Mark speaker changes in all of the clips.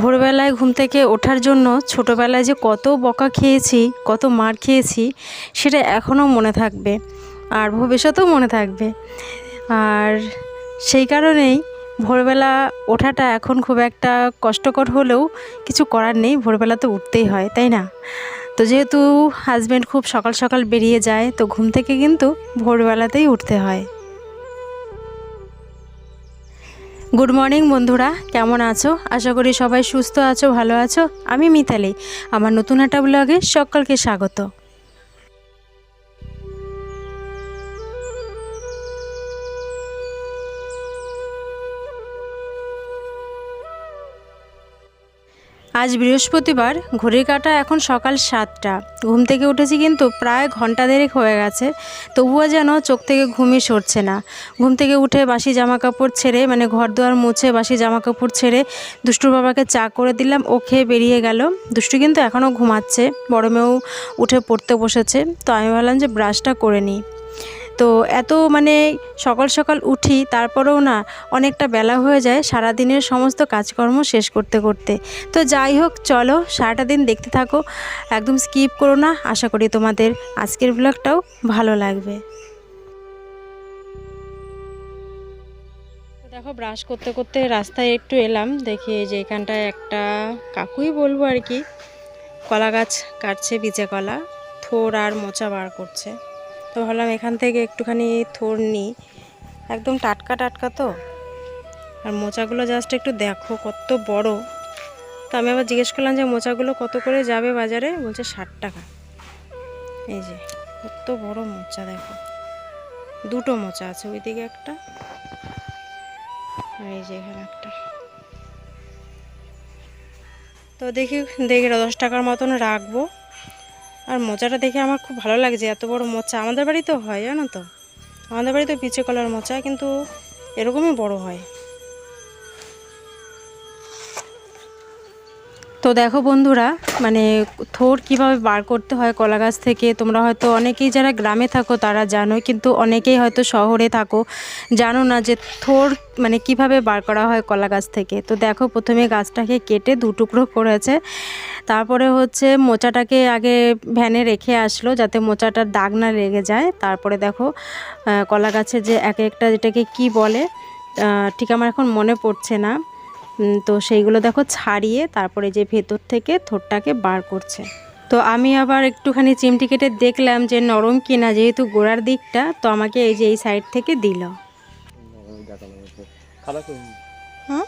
Speaker 1: ভোরবেলায় ঘুম থেকে ওঠার জন্য ছোটোবেলায় যে কত বকা খেয়েছি, কত মার খেয়েছি, সেটা এখনও মনে থাকবে আর ভবিষ্যতেও মনে থাকবে। আর সেই কারণেই ভোরবেলা ওঠাটা এখন খুব একটা কষ্টকর হলেও কিছু করার নেই, ভোরবেলা তো উঠতেই হয়, তাই না? তো যেহেতু হাজব্যান্ড খুব সকাল সকাল বেরিয়ে যায়, তো ঘুম থেকে কিন্তু ভোরবেলাতেই উঠতে হয়। গুড মর্নিং বন্ধুরা, কেমন আছো? আশা করি সবাই সুস্থ আছো, ভালো আছো। আমি মিতালি, আমার নতুন একটা ব্লগে সকলকে স্বাগত। আজ বৃহস্পতিবার, ঘড়ির কাঁটা এখন সকাল 7টা। ঘুম থেকে উঠেছি কিন্তু প্রায় ঘন্টা দেড়েক হয়ে গেছে, তবুও যেন চোখ থেকে ঘুমই সরছে না। ঘুম থেকে উঠে বাসি জামা কাপড় ছেড়ে, মানে ঘর দুয়ার মুছে বাসি জামা কাপড় ছেড়ে দুষ্টুর বাবাকে চা করে দিলাম, ও খেয়ে বেরিয়ে গেল। দুষ্টু কিন্তু এখনও ঘুমাচ্ছে, বড় মেয়েও উঠে পড়তে বসেছে। তো আমি ভাবলাম যে ব্রাশটা করে নিই। তো এত সকাল সকাল উঠি, তারপরেও না অনেকটা বেলা হয়ে যায় সারা দিনের সমস্ত কাজকর্ম শেষ করতে করতে। তো যাই হোক, চলো সারাটা দিন দেখতে থাকো, একদম স্কিপ করো না। আশা করি তোমাদের আজকের ব্লগটাও ভালো লাগবে। দেখো, ব্রাশ করতে করতে রাস্তায় একটু এলাম, দেখি যে এখানটায় একটা কাকুই বলবো আর কি, কলা গাছ কাটছে, বিচে কলা, থোড় আর মোচা বার করছে। তো ভাবলাম এখান থেকে একটুখানি থোড় নিই, একদম টাটকা টাটকা তো। আর মোচাগুলো জাস্ট একটু দেখো কত বড়। তো আমি আবার জিজ্ঞেস করলাম যে মোচাগুলো কত করে যাবে বাজারে, বলছে 60 টাকা। এই যে কত বড় মোচা, দেখো দুটো মোচা আছে, ওইদিকে একটা আর এই যে এখানে একটা। তো দেখি 10 টাকার মতন রাখবো। আর মোচাটা দেখে আমার খুব ভালো লাগছে, এত বড় মোচা আমাদের বাড়িতেও হয়, জানো তো। আমাদের বাড়িতে বিচে কলার মোচা, কিন্তু এরকমই বড় হয়। তো দেখো বন্ধুরা, থোড় কিভাবে বার করতে হয় কলা গাছ থেকে, তোমরা হয়তো অনেকেই যারা গ্রামে থাকো তারা জানো, কিন্তু অনেকেই হয়তো শহরে থাকো জানো না যে থোড় কিভাবে বার করা হয় কলা গাছ থেকে। তো দেখো, প্রথমে গাছটাকে কেটে 2 টুকরো করেছে, তারপরে হচ্ছে মোচাটাকে আগে ভ্যানে রেখে আসলো যাতে মোচাটার দাগ না লেগে যায়। তারপরে দেখো কলা গাছের যে এক একটা, যেটাকে কি বলে ঠিক আমার এখন মনে পড়ছে না, তো সেইগুলো দেখো ছাড়িয়ে তারপরে যে ভেতর থেকে থোড়টাকে বার করছে। তো আমি আবার একটুখানি চিমটি কেটে দেখলাম যে নরম কিনা, যেহেতু গোড়ার দিকটা, তো আমাকে এই যে এই সাইড থেকে দিল। হ্যাঁ,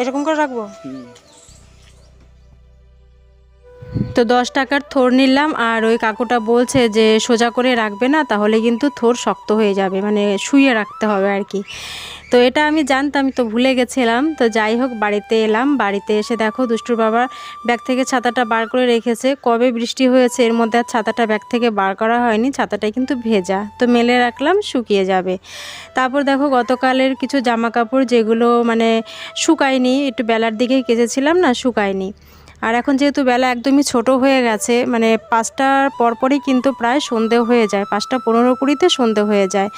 Speaker 1: এরকম করে রাখবো। তো 10 টাকার থোড় নিলাম, আর ওই কাকুটা বলছে যে সোজা করে রাখবে না, তাহলে কিন্তু থোড় শক্ত হয়ে যাবে, শুয়ে রাখতে হবে আর কি। তো এটা আমি জানতাম, তো ভুলে গেছিলাম। তো যাই হোক, বাড়িতে এলাম, বাড়িতে এসে দেখো দুষ্টুর বাবা ব্যাগ থেকে ছাতাটা বার করে রেখেছে। কবে বৃষ্টি হয়েছে, এর মধ্যে আর ছাতাটা ব্যাগ থেকে বার করা হয়নি, ছাতাটা কিন্তু ভেজা, তো মেলে রাখলাম, শুকিয়ে যাবে। তারপর দেখো গতকালের কিছু জামা কাপড় যেগুলো শুকায়নি, একটু বেলার দিকেই কেচেছিলাম না, শুকায়নি। আর এখন যেহেতু বেলা একদমই ছোট হয়ে গেছে, 5টার পরপরই কিন্তু প্রায় সন্ধে হয়ে যায়, 5টা 15-20তে সন্ধে হয়ে যায়।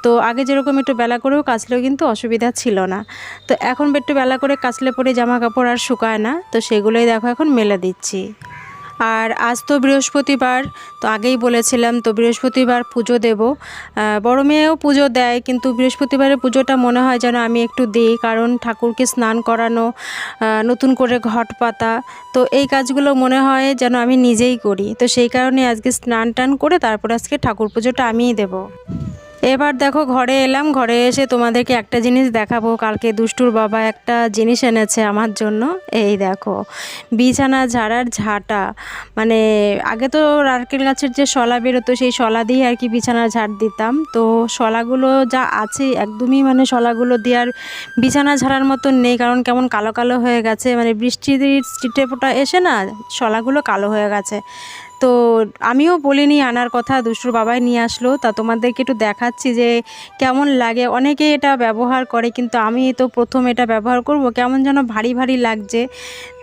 Speaker 1: তো আগে যেরকম একটু বেলা করেও কাচলেও কিন্তু অসুবিধা ছিল না, তো এখন একটু বেলা করে কাচলে পরে জামা কাপড় আর শুকায় না, তো সেগুলোই দেখো এখন মেলে দিচ্ছি। আর আজ তো বৃহস্পতিবার, তো আগেই বলেছিলাম, তো বৃহস্পতিবার পুজো দেব। বড় মেয়েও পুজো দেয়, কিন্তু বৃহস্পতিবারের পুজোটা মনে হয় যেন আমি একটু দিই, কারণ ঠাকুরকে স্নান করানো, নতুন করে ঘট পাতা, তো এই কাজগুলো মনে হয় যেন আমি নিজেই করি। তো সেই কারণে আজকে স্নান টান করে তারপর আজকে ঠাকুর পুজোটা আমিই দেব। এবার দেখো ঘরে এলাম, ঘরে এসে তোমাদেরকে একটা জিনিস দেখাবো। কালকে দুষ্টুর বাবা একটা জিনিস এনেছে আমার জন্য। এই দেখো, বিছানা ঝাড়ার ঝাঁটা। আগে তো নারকেল গাছের যে শলা বেরোতো, সেই শলা দিয়ে আর কি বিছানা ঝাড় দিতাম। তো শলাগুলো যা আছে একদমই শলাগুলো দিয়ে আর বিছানা ঝাড়ার মতন নেই, কারণ কেমন কালো কালো হয়ে গেছে, বৃষ্টির ছিটেফোঁটা এসে না শলাগুলো কালো হয়ে গেছে। তো আমিও বলিনি আনার কথা, দুষ্টুর বাবাই নিয়ে আসলো। তা তোমাদেরকে একটু দেখাচ্ছি যে কেমন লাগে। অনেকে এটা ব্যবহার করে, কিন্তু আমি তো প্রথম এটা ব্যবহার করব, কেমন যেন ভারী ভারী লাগছে।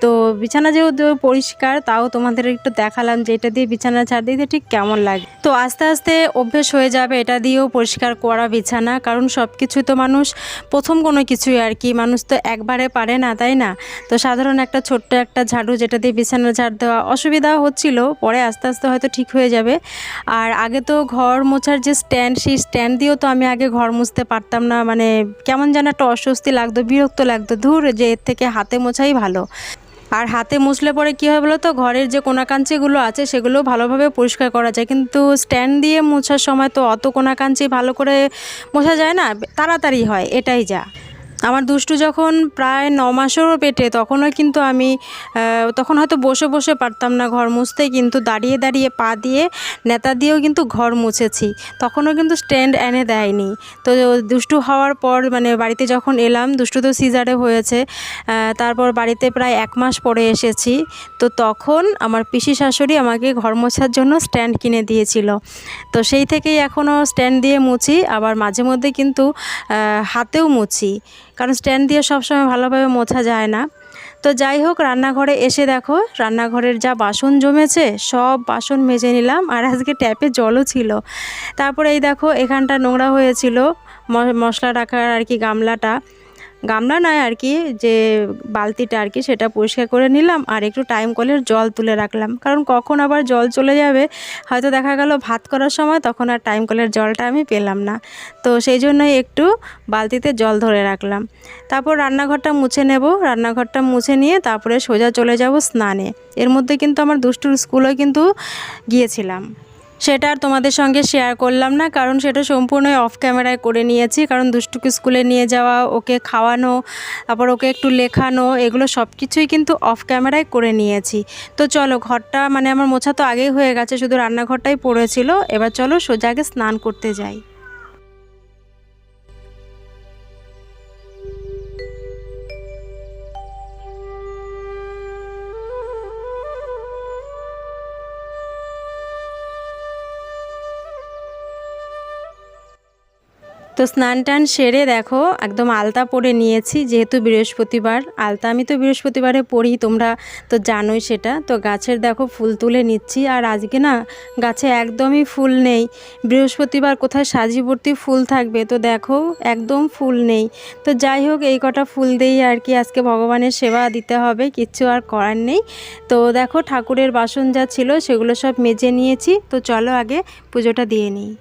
Speaker 1: তো বিছানা যেহেতু পরিষ্কার, তাও তোমাদের একটু দেখালাম যে এটা দিয়ে বিছানা ঝাড় দিতে ঠিক কেমন লাগে। তো আস্তে আস্তে অভ্যেস হয়ে যাবে এটা দিয়েও পরিষ্কার করা বিছানা, কারণ সব কিছু তো মানুষ প্রথম কোনো কিছুই আর কি মানুষ তো একবারে পারে না, তাই না? তো সাধারণ একটা ছোট্ট একটা ঝাড়ু যেটা দিয়ে বিছানা ঝাড় দেওয়া অসুবিধা হচ্ছিল, পরে আস্তে আস্তে হয়তো ঠিক হয়ে যাবে। আর আগে তো ঘর মোছার যে স্ট্যান্ড, সেই স্ট্যান্ড দিয়েও তো আমি আগে ঘর মুছতে পারতাম না, মানে কেমন যেন একটা অস্বস্তি লাগতো, বিরক্ত লাগতো, ধুর যে এর থেকে হাতে মোছাই ভালো। আর হাতে মুছলে পরে কী হয় বলো তো, ঘরের যে কোনাকাঞ্চিগুলো আছে সেগুলো ভালোভাবে পরিষ্কার করা যায়, কিন্তু স্ট্যান্ড দিয়ে মোছার সময় তো অত কোনাকাঞ্চি ভালো করে মোছা যায় না, তাড়াতাড়ি হয়, এটাই যা। আমার দুষ্টু যখন প্রায় 9 মাসেরও পেটে, তখনও কিন্তু আমি তখন হয়তো বসে বসে পারতাম না ঘর মুছতে, কিন্তু দাঁড়িয়ে দাঁড়িয়ে পা দিয়ে নেতা দিয়েও কিন্তু ঘর মুছেছি, তখনও কিন্তু স্ট্যান্ড এনে দেয়নি। তো দুষ্টু হওয়ার পর মানে বাড়িতে যখন এলাম, দুষ্টু তো সিজারে হয়েছে, তারপর বাড়িতে প্রায় 1 মাস পরে এসেছি। তো তখন আমার পিসি শাশুড়ি আমাকে ঘর মোছার জন্য স্ট্যান্ড কিনে দিয়েছিল। তো সেই থেকেই এখনও স্ট্যান্ড দিয়ে মুছি, আবার মাঝে মধ্যে কিন্তু হাতেও মুছি, কারণ স্ট্যান্ড দিয়ে সবসময় ভালোভাবে মোছা যায় না। তো যাই হোক, রান্নাঘরে এসে দেখো রান্নাঘরের যা বাসন জমেছে, সব বাসন মেজে নিলাম, আর আজকে ট্যাপে জলও ছিল। তারপরে এই দেখো এখানটা নোংরা হয়েছিল, মশলা রাখার আর কি গামলা নয় আর কি, যে বালতিটা আর কি, সেটা পরিষ্কার করে নিলাম, আর একটু টাইম কলের জল তুলে রাখলাম, কারণ কখন আবার জল চলে যাবে, হয়তো দেখা গেল ভাত করার সময়, তখন আর টাইম কলের জলটা আমি পেলাম না। তো সেই জন্যই একটু বালতিতে জল ধরে রাখলাম। তারপর রান্নাঘরটা মুছে নেব, রান্নাঘরটা মুছে নিয়ে তারপরে সোজা চলে যাব স্নানে। এর মধ্যে কিন্তু আমার দুষ্টুর স্কুলে কিন্তু গিয়েছিলাম, সেটা আর তোমাদের সঙ্গে শেয়ার করলাম না, কারণ সেটা সম্পূর্ণ অফ ক্যামেরায় করে নিয়েছি, কারণ দুষ্টুকে স্কুলে নিয়ে যাওয়া, ওকে খাওয়ানো, তারপর ওকে একটু লেখানো, এগুলো সব কিছুই কিন্তু অফ ক্যামেরায় করে নিয়েছি। তো চলো, ঘরটা মানে আমার মোছা তো আগেই হয়ে গেছে, শুধু রান্নাঘরটাই পড়েছিল, এবার চলো সোজা আগে স্নান করতে যাই। তো স্নান টান সেরে দেখো একদম আলতা পরে নিয়েছি, যেহেতু বৃহস্পতিবার, আলতা আমি তো বৃহস্পতিবারে পরি, তোমরা তো জানোই সেটা। তো গাছের দেখো ফুল তুলে নিচ্ছি, আর আজকে না গাছে একদমই ফুল নেই, বৃহস্পতিবার কোথায় সাজি ভর্তি ফুল থাকবে, তো দেখো একদম ফুল নেই। তো যাই হোক, এই কটা ফুল দিয়েই আর কি আজকে ভগবানের সেবা দিতে হবে, কিচ্ছু আর করার নেই। তো দেখো ঠাকুরের বাসন যা ছিল সেগুলো সব মেজে নিয়েছি, তো চলো আগে পুজোটা দিয়ে নিই।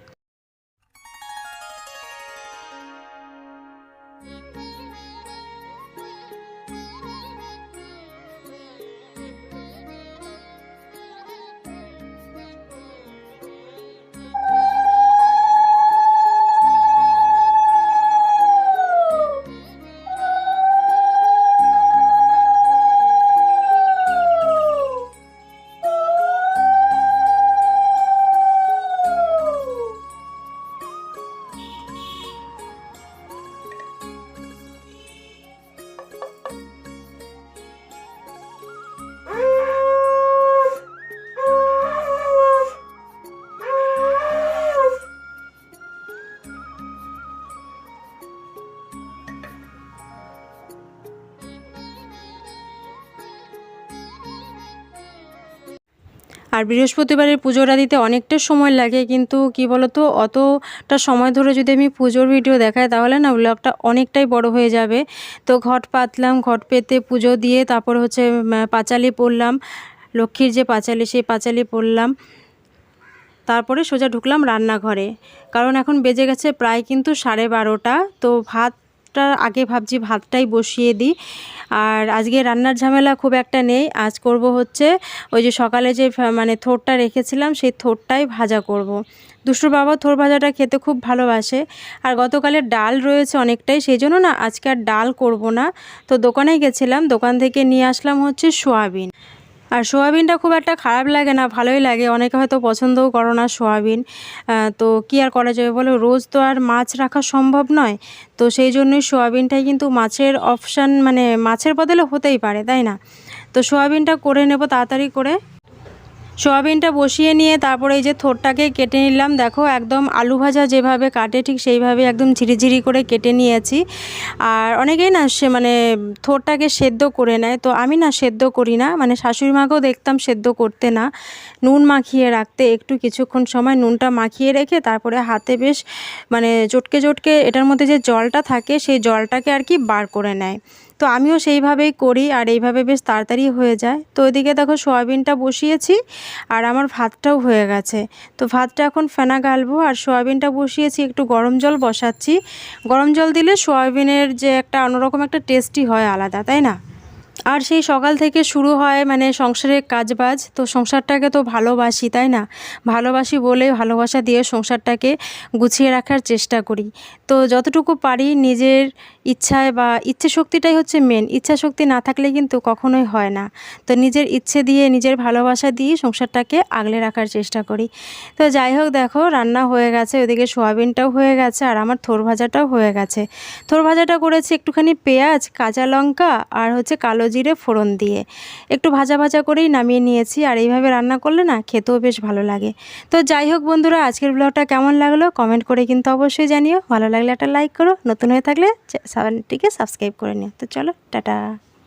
Speaker 1: আর বৃহস্পতিবারের পুজোটা দিতে অনেকটা সময় লাগে, কিন্তু কি বলতো, অতটা সময় ধরে যদি আমি পুজোর ভিডিও দেখাই তাহলে না ব্লগটা অনেকটাই বড় হয়ে যাবে। তো ঘট পাতলাম, ঘট পেতে পুজো দিয়ে তারপর হচ্ছে পাঁচালি পড়লাম, লক্ষ্মীর যে পাঁচালি, সেই পাঁচালি পড়লাম, তারপরে সোজা ঢুকলাম রান্নাঘরে, কারণ এখন বেজে গেছে প্রায় কিন্তু 12:30। তো ভাতটা আগে ভাবছি ভাতটাই বসিয়ে দিই, আর আজকে রান্নার ঝামেলা খুব একটা নেই। আজ করব হচ্ছে ওই যে সকালে যে মানে থোরটা রেখেছিলাম, সেই থোরটাই ভাজা করব। দুষ্টুর বাবা থোর ভাজাটা খেতে খুব ভালোবাসে, আর গতকালের ডাল রয়েছে অনেকটাই, সেই জন্য না আজকে আর ডাল করব না। তো দোকানে গেছিলাম, দোকান থেকে নিয়ে আসলাম হচ্ছে সোয়াবিন। আর সোয়াবিনটা খুব একটা খারাপ লাগে না, ভালোই লাগে, অনেকে হয়তো পছন্দও করো না সোয়াবিন। তো কী আর করা যাবে বলো, রোজ তো আর মাছ রাখা সম্ভব নয়। তো সেই জন্যই সোয়াবিনটাই কিন্তু মাছের অপশান, মানে মাছের বদলে হতেই পারে, তাই না? তো সোয়াবিনটা করে নেব তাড়াতাড়ি করে। সোয়াবিনটা বসিয়ে নিয়ে তারপরে এই যে থোরটাকে কেটে নিলাম। দেখো একদম আলু ভাজা যেভাবে কাটে ঠিক সেইভাবে একদম ঝিরিঝিরি করে কেটে নিয়েছি। আর অনেকেই না সে মানে থোরটাকে সেদ্ধ করে নেয়, তো আমি না সেদ্ধ করি না, মানে শাশুড়ি মাকেও দেখতাম সেদ্ধ করতে না, নুন মাখিয়ে রাখতে, একটু কিছুক্ষণ সময় নুনটা মাখিয়ে রেখে তারপরে হাতে বেশ মানে চটকে চটকে এটার মধ্যে যে জলটা থাকে সেই জলটাকে আর কি বার করে নেয়। তো আমিও সেইভাবেই করি আর এইভাবে বেশ তাড়াতাড়ি হয়ে যায়। তো ওইদিকে দেখো সোয়াবিনটা বসিয়েছি আর আমার ভাতটাও হয়ে গেছে। তো ভাতটা এখন ফেনা গালবো আর সোয়াবিনটা বসিয়েছি, একটু গরম জল বসাচ্ছি। গরম জল দিলে সোয়াবিনের যে একটা অন্যরকম একটা টেস্টি হয় আলাদা, তাই না? আর সেই সকাল থেকে শুরু হয় মানে সংসারের কাজবাজ, তো সংসারটাকে তো ভালোবাসি, তাই না? ভালোবাসি বলে ভালোবাসা দিয়ে সংসারটাকে গুছিয়ে রাখার চেষ্টা করি। তো যতটুকু পারি নিজের ইচ্ছায় বা ইচ্ছে শক্তিটাই হচ্ছে মেন, ইচ্ছা শক্তি না থাকলে কিন্তু কখনোই হয় না। তো নিজের ইচ্ছে দিয়ে নিজের ভালোবাসা দিয়ে সংসারটাকে আগলে রাখার চেষ্টা করি। তো যাই হোক, দেখো রান্না হয়ে গেছে, ওদিকে সোয়াবিনটাও হয়ে গেছে আর আমার থোর ভাজাটাও হয়ে গেছে। থোর ভাজাটা করেছি একটুখানি পেঁয়াজ, কাঁচা লঙ্কা আর হচ্ছে কালো জিরে ফোড়ন দিয়ে, একটু ভাজা ভাজা করেই নামিয়ে নিয়েছি। আর এইভাবে রান্না করলে না খেতেও বেশ ভালো লাগে। তো যাই হোক বন্ধুরা, আজকের ব্লগটা কেমন লাগলো কমেন্ট করে কিন্তু অবশ্যই জানিও। ভালো লাগলে একটা লাইক করো, নতুন হয়ে থাকলে চ্যানেলটিকে সাবস্ক্রাইব করে নিও। তো চলো টাটা।